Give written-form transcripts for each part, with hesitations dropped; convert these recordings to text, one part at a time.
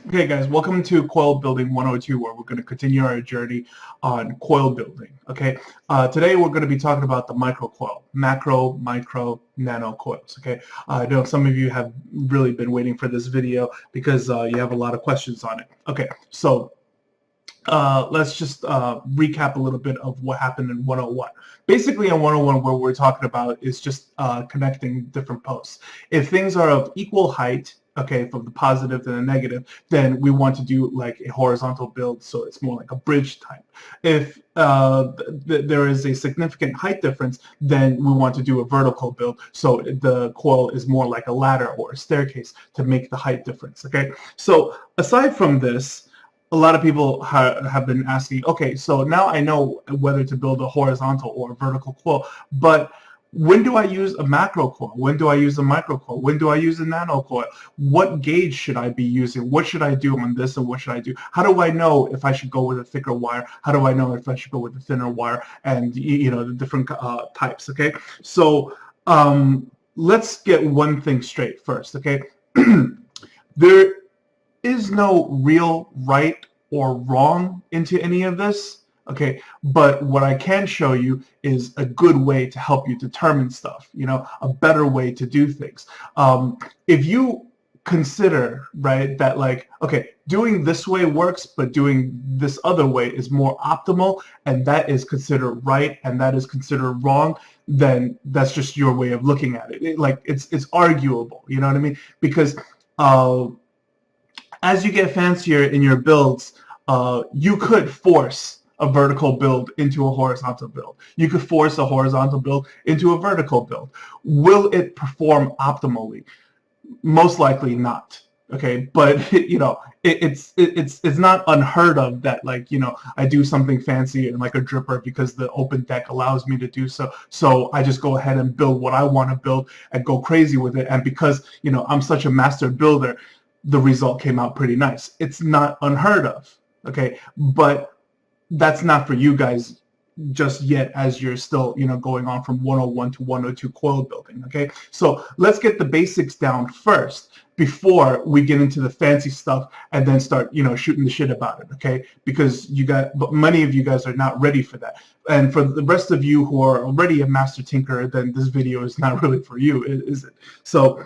Okay guys, welcome to Coil Building 102, where we're going to continue our journey on coil building. Okay, today we're going to be talking about the micro coil, macro, micro, nano coils. Okay, I know some of you have really been waiting for this video because you have a lot of questions on it. Okay, so let's just recap a little bit of what happened in 101. Basically in 101, what we're talking about is just connecting different posts. If things are of equal height, okay, from the positive to the negative, then we want to do like a horizontal build, so it's more like a bridge type. If there is a significant height difference, then we want to do a vertical build, so the coil is more like a ladder or a staircase to make the height difference. Okay, so aside from this, a lot of people have been asking, okay, so now I know whether to build a horizontal or a vertical coil, but when do I use a macro coil? When do I use a micro coil? When do I use a nano coil? What gauge should I be using? What should I do on this and what should I do? How do I know if I should go with a thicker wire? How do I know if I should go with a thinner wire? And you know, the different types, okay? So let's get one thing straight first, okay? There is no real right or wrong into any of this, okay, but what I can show you is a good way to help you determine stuff, you know, a better way to do things. If you consider, right, that like, okay, doing this way works, but doing this other way is more optimal, and that is considered right and that is considered wrong, then that's just your way of looking at it. Like it's arguable, you know what I mean? Because as you get fancier in your builds, you could force a vertical build into a horizontal build. You could force a horizontal build into a vertical build. Will it perform optimally? Most likely not. Okay, but you know, it's not unheard of that, like, you know, I do something fancy and like a dripper because the open deck allows me to do so. So I just go ahead and build what I want to build and go crazy with it. And because, you know, I'm such a master builder, the result came out pretty nice. It's not unheard of. Okay, but that's not for you guys just yet, as you're still, you know, going on from 101 to 102 coil building. Okay, so let's get the basics down first before we get into the fancy stuff and then start, you know, shooting the shit about it. Okay, because but many of you guys are not ready for that, and for the rest of you who are already a master tinkerer, then this video is not really for you, is it? So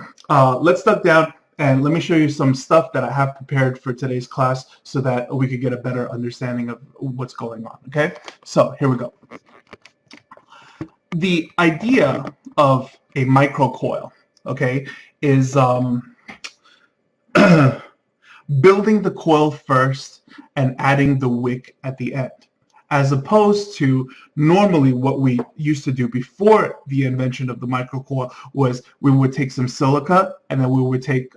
let's start down. And let me show you some stuff that I have prepared for today's class so that we could get a better understanding of what's going on, okay? So here we go. The idea of a microcoil, okay, is building the coil first and adding the wick at the end, as opposed to normally what we used to do before the invention of the microcoil was we would take some silica and then we would take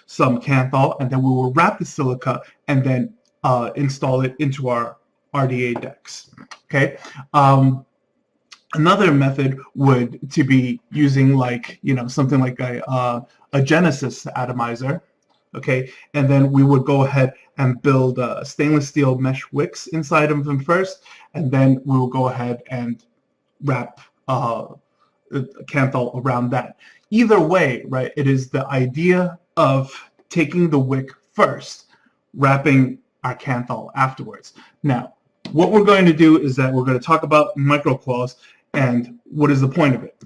some Kanthal and then we would wrap the silica and then install it into our RDA decks. Okay. Another method would to be using, like, you know, something like a Genesis atomizer. Okay, and then we would go ahead and build stainless steel mesh wicks inside of them first, and then we will go ahead and wrap Kanthal around that. Either way, right, it is the idea of taking the wick first, wrapping our Kanthal afterwards. Now, what we're going to do is that we're going to talk about microcoils and what is the point of it.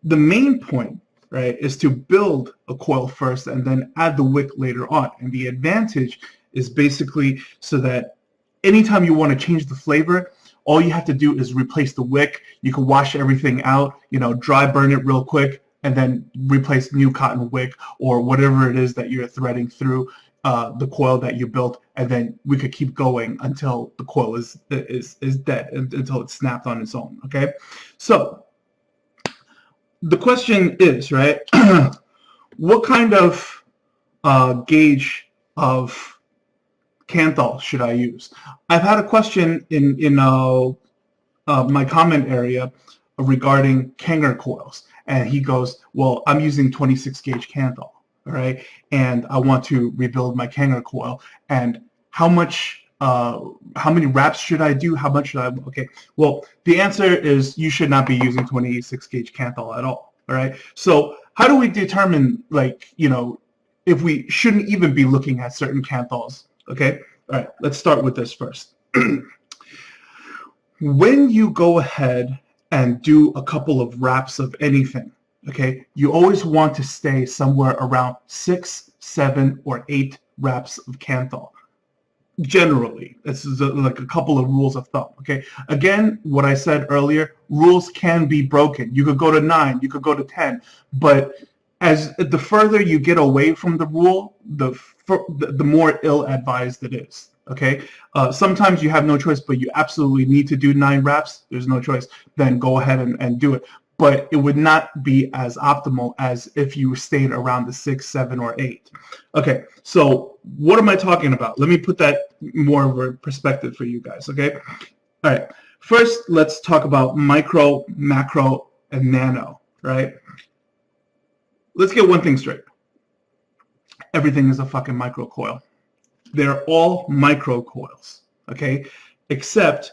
The main point, right, is to build a coil first and then add the wick later on. And the advantage is basically so that anytime you want to change the flavor, all you have to do is replace the wick. You can wash everything out, you know, dry burn it real quick, and then replace new cotton wick or whatever it is that you're threading through the coil that you built, and then we could keep going until the coil is dead, until it's snapped on its own. Okay, so the question is, right, what kind of gauge of Kanthal should I use? I've had a question in my comment area regarding Kanger coils, and he goes, well, I'm using 26 gauge Kanthal, all right, and I want to rebuild my Kanger coil, and how many wraps should I do? How much should I? Okay, well, the answer is you should not be using 26 gauge Kanthal at all. All right. So how do we determine, like, you know, if we shouldn't even be looking at certain Kanthals. Okay, all right, let's start with this first. When you go ahead and do a couple of wraps of anything, okay, you always want to stay somewhere around 6, 7, or 8 wraps of Kanthal. Generally, this is like a couple of rules of thumb. Okay, again, what I said earlier, rules can be broken. You could go to 9, you could go to 10, but as the further you get away from the rule, the more ill-advised it is. Okay, sometimes you have no choice, but you absolutely need to do 9 wraps. There's no choice. Then go ahead and do it. But it would not be as optimal as if you stayed around the 6, 7, or 8. Okay, so what am I talking about? Let me put that more of a perspective for you guys. Okay, all right. First, let's talk about micro, macro, and nano. Right? Let's get one thing straight. Everything is a fucking micro coil. They're all micro coils, okay? Except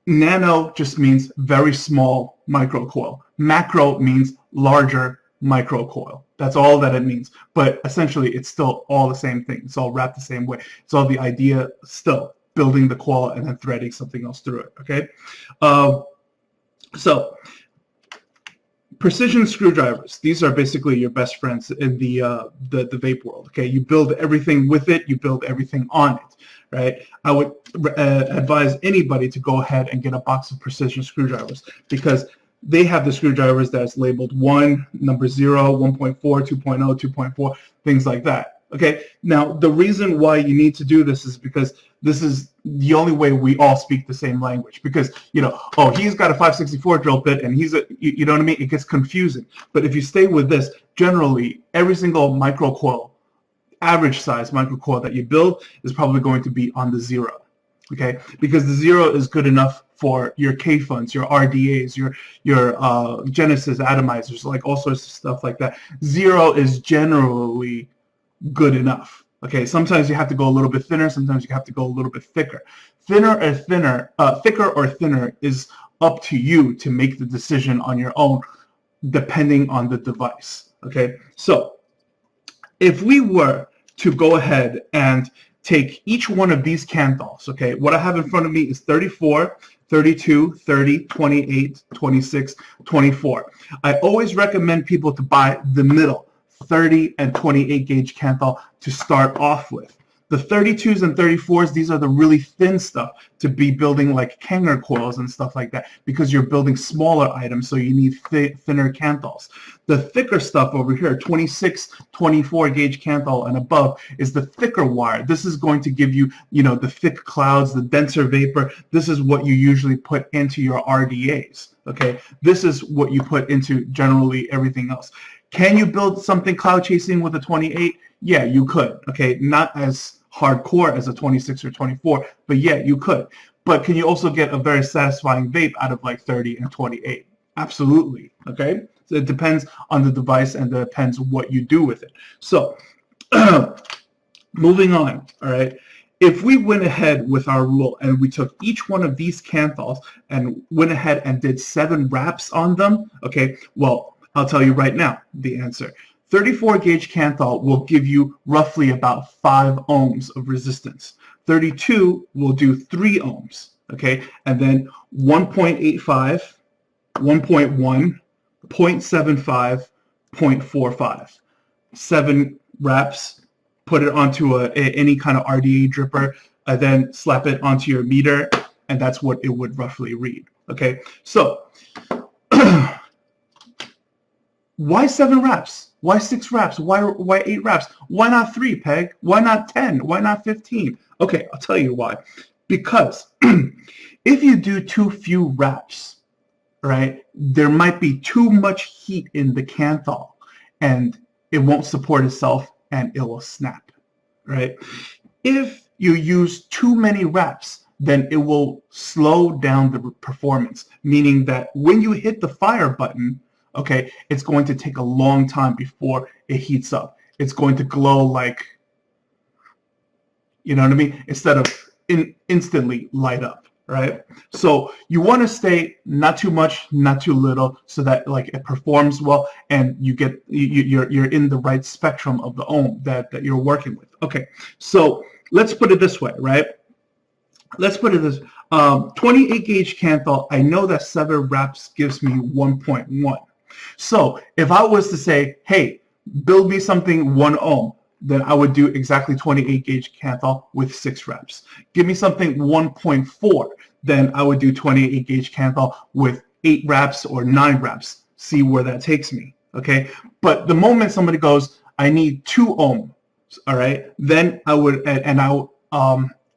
nano just means very small micro coil. Macro means larger micro coil. That's all that it means. But essentially, it's still all the same thing. It's all wrapped the same way. It's all the idea still, building the coil and then threading something else through it, okay? So precision screwdrivers, these are basically your best friends in the vape world. Okay, you build everything with it, you build everything on it, right? I would advise anybody to go ahead and get a box of precision screwdrivers, because they have the screwdrivers that's labeled 1, number 0, 1.4, 2.0, 2.4, things like that. Okay, now the reason why you need to do this is because this is the only way we all speak the same language. Because, you know, oh, he's got a 564 drill bit and he's a, you know what I mean? It gets confusing. But if you stay with this, generally every single micro coil, average size micro coil that you build is probably going to be on the 0. Okay, because the 0 is good enough for your K-funds, your RDAs, your Genesis atomizers, like all sorts of stuff like that. 0 is generally good enough. Okay, sometimes you have to go a little bit thinner, sometimes you have to go a little bit thicker. Thicker or thinner is up to you to make the decision on your own, depending on the device. Okay, so if we were to go ahead and take each one of these Kanthals, okay, what I have in front of me is 34, 32, 30, 28, 26, 24. I always recommend people to buy the middle, 30 and 28 gauge Kanthal to start off with. The 32s and 34s, these are the really thin stuff to be building like Kanger coils and stuff like that, because you're building smaller items, so you need thinner Kanthals. The thicker stuff over here, 26, 24 gauge Kanthal and above, is the thicker wire. This is going to give you, you know, the thick clouds, the denser vapor. This is what you usually put into your RDAs. Okay, this is what you put into generally everything else. Can you build something cloud chasing with a 28? Yeah, you could. Okay, not as hardcore as a 26 or 24, but yeah, you could. But can you also get a very satisfying vape out of like 30 and 28? Absolutely. Okay, so it depends on the device and it depends what you do with it. So moving on, all right. If we went ahead with our rule and we took each one of these Kanthals and went ahead and did 7 wraps on them, okay, well, I'll tell you right now the answer. 34 gauge Kanthal will give you roughly about 5 ohms of resistance. 32 will do 3 ohms, okay? And then 1.85, 1.1, 0.75, 0.45. 7 wraps, put it onto any kind of RDA dripper, and then slap it onto your meter, and that's what it would roughly read, okay? So, why 7 wraps? Why 6 wraps? Why 8 wraps? Why not 3, Peg? Why not 10? Why not 15? Okay, I'll tell you why. Because if you do too few wraps, right, there might be too much heat in the Kanthal, and it won't support itself, and it will snap, right? If you use too many wraps, then it will slow down the performance, meaning that when you hit the fire button, okay, it's going to take a long time before it heats up. It's going to glow like, you know what I mean? Instead of instantly light up. right? So you want to stay not too much, not too little, so that like it performs well and you get you're in the right spectrum of the ohm that you're working with. Okay, so let's put it this way, right? Let's put it this 28 gauge Kanthal, I know that 7 reps gives me 1.1. So if I was to say, hey, build me something 1 ohm, then I would do exactly 28 gauge Kanthal with 6 reps. Give me something 1.4, then I would do 28 gauge Kanthal with 8 reps or 9 reps. See where that takes me, okay? But the moment somebody goes, I need 2 ohm, all right, then I would, and I would,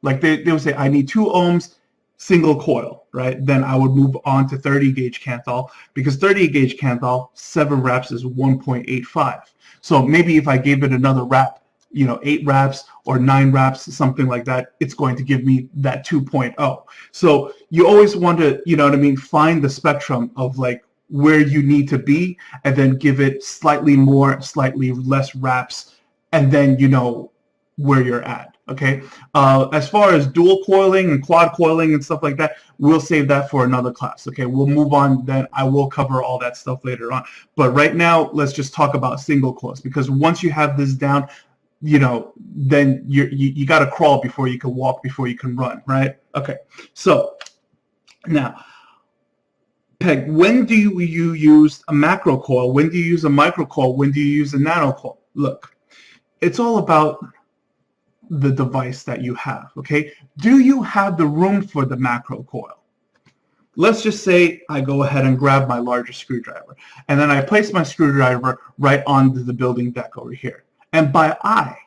like they would say, I need 2 ohms, single coil, right? Then I would move on to 30 gauge Kanthal, because 30 gauge Kanthal, 7 reps is 1.85. So maybe if I gave it another rep, 8 reps or 9 reps, something like that, it's going to give me that 2.0. So you always want to, find the spectrum of like where you need to be, and then give it slightly more, slightly less reps, and then you know where you're at. Okay. As far as dual coiling and quad coiling and stuff like that, we'll save that for another class. Okay, we'll move on. Then I will cover all that stuff later on. But right now, let's just talk about single coils, because once you have this down, then you got to crawl before you can walk, before you can run, right? Okay. So now, Peg, when do you use a macro coil? When do you use a micro coil? When do you use a nano coil? Look, it's all about the device that you have, okay? Do you have the room for the macro coil? Let's just say I go ahead and grab my larger screwdriver, and then I place my screwdriver right onto the building deck over here. And by eye,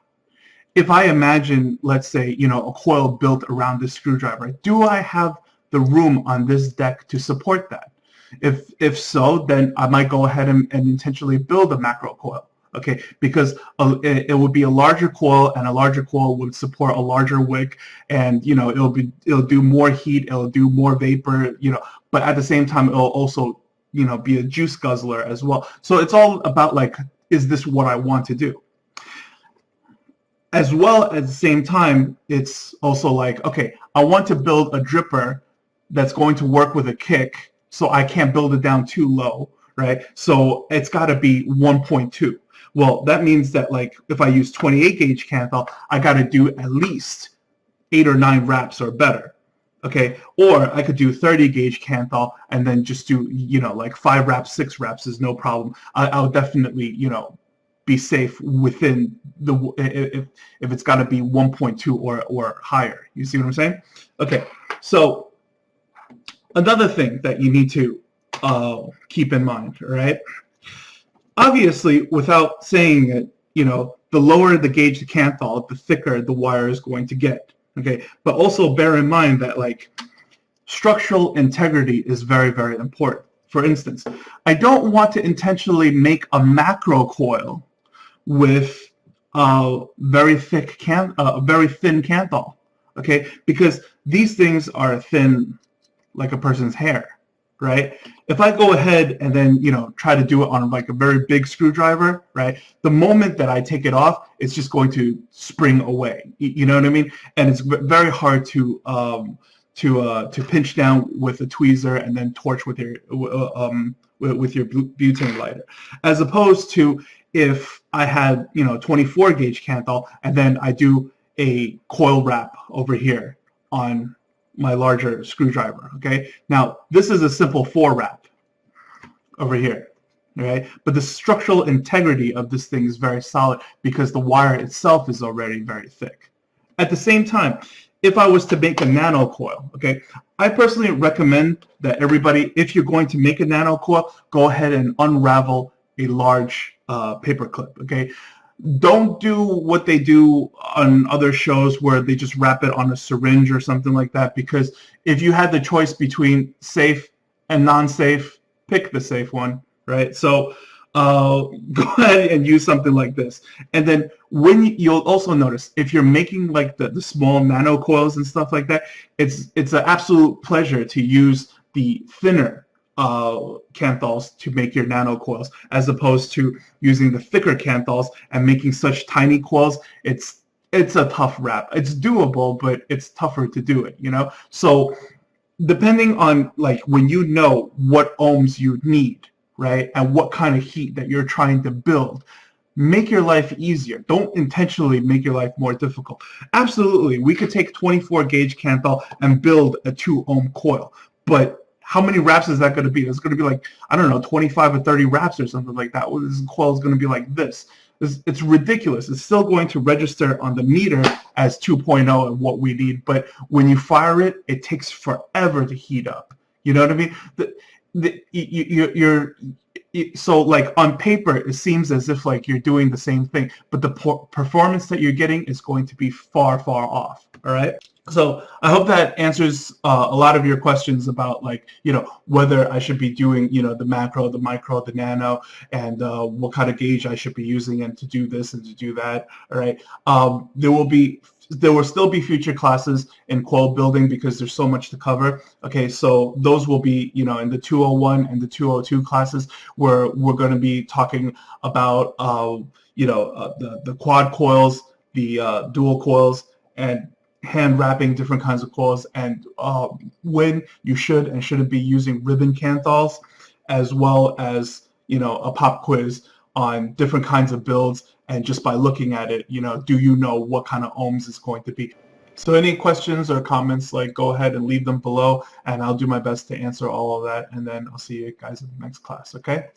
if I imagine, let's say, a coil built around this screwdriver, do I have the room on this deck to support that? If so, then I might go ahead and intentionally build a macro coil. Okay, because it would be a larger coil, and a larger coil would support a larger wick, and it'll do more heat, it'll do more vapor, but at the same time it'll also be a juice guzzler as well. So it's all about like, is this what I want to do? As well, at the same time, it's also like, okay, I want to build a dripper that's going to work with a kick, so I can't build it down too low, right? So it's got to be 1.2. Well, that means that like if I use 28 gauge Kanthal, I got to do at least 8 or 9 reps or better, okay? Or I could do 30 gauge Kanthal and then just do like 5 reps, 6 reps is no problem. I'll definitely be safe within the if it's got to be 1.2 or higher. You see what I'm saying? Okay, so another thing that you need to keep in mind, right? Obviously, without saying it, the lower the gauge the Kanthal, the thicker the wire is going to get. Okay, but also bear in mind that like structural integrity is very, very important. For instance, I don't want to intentionally make a macro coil with very thin Kanthal. Okay, because these things are thin like a person's hair. Right? If I go ahead and then, try to do it on like a very big screwdriver, right? The moment that I take it off, it's just going to spring away. You know what I mean? And it's very hard to pinch down with a tweezer and then torch with your butane lighter, as opposed to if I had 24 gauge Kanthal and then I do a coil wrap over here on my larger screwdriver. Okay, now this is a simple 4 wrap over here, right? But the structural integrity of this thing is very solid because the wire itself is already very thick. At the same time, if I was to make a nano coil, okay, I personally recommend that everybody, if you're going to make a nano coil, go ahead and unravel a large paper clip. Okay, don't do what they do on other shows where they just wrap it on a syringe or something like that, because if you had the choice between safe and non-safe, pick the safe one, right? So go ahead and use something like this. And then you'll also notice if you're making like the small nano coils and stuff like that, it's an absolute pleasure to use the thinner Kanthals to make your nano coils, as opposed to using the thicker Kanthals and making such tiny coils. It's a tough wrap. It's doable, but it's tougher to do it, So depending on like when you know what ohms you need, right, and what kind of heat that you're trying to build, make your life easier. Don't intentionally make your life more difficult. Absolutely, we could take 24 gauge Kanthal and build a 2 ohm coil, but how many wraps is that going to be? It's going to be like, I don't know, 25 or 30 wraps or something like that. Well, this coil is going to be like this. It's ridiculous. It's still going to register on the meter as 2.0 and what we need, but when you fire it, it takes forever to heat up. You know what I mean? So like on paper, it seems as if like you're doing the same thing, but the performance that you're getting is going to be far, far off. All right. So I hope that answers a lot of your questions about like, whether I should be doing, the macro, the micro, the nano, and what kind of gauge I should be using and to do this and to do that. All right. There will still be future classes in coil building because there's so much to cover. Okay, so those will be, in the 201 and the 202 classes where we're going to be talking about, the quad coils, the dual coils, and hand wrapping different kinds of coils, and when you should and shouldn't be using ribbon Kanthals, as well as, a pop quiz on different kinds of builds. And just by looking at it, do you know what kind of ohms it's going to be? So any questions or comments, like go ahead and leave them below, and I'll do my best to answer all of that. And then I'll see you guys in the next class. Okay?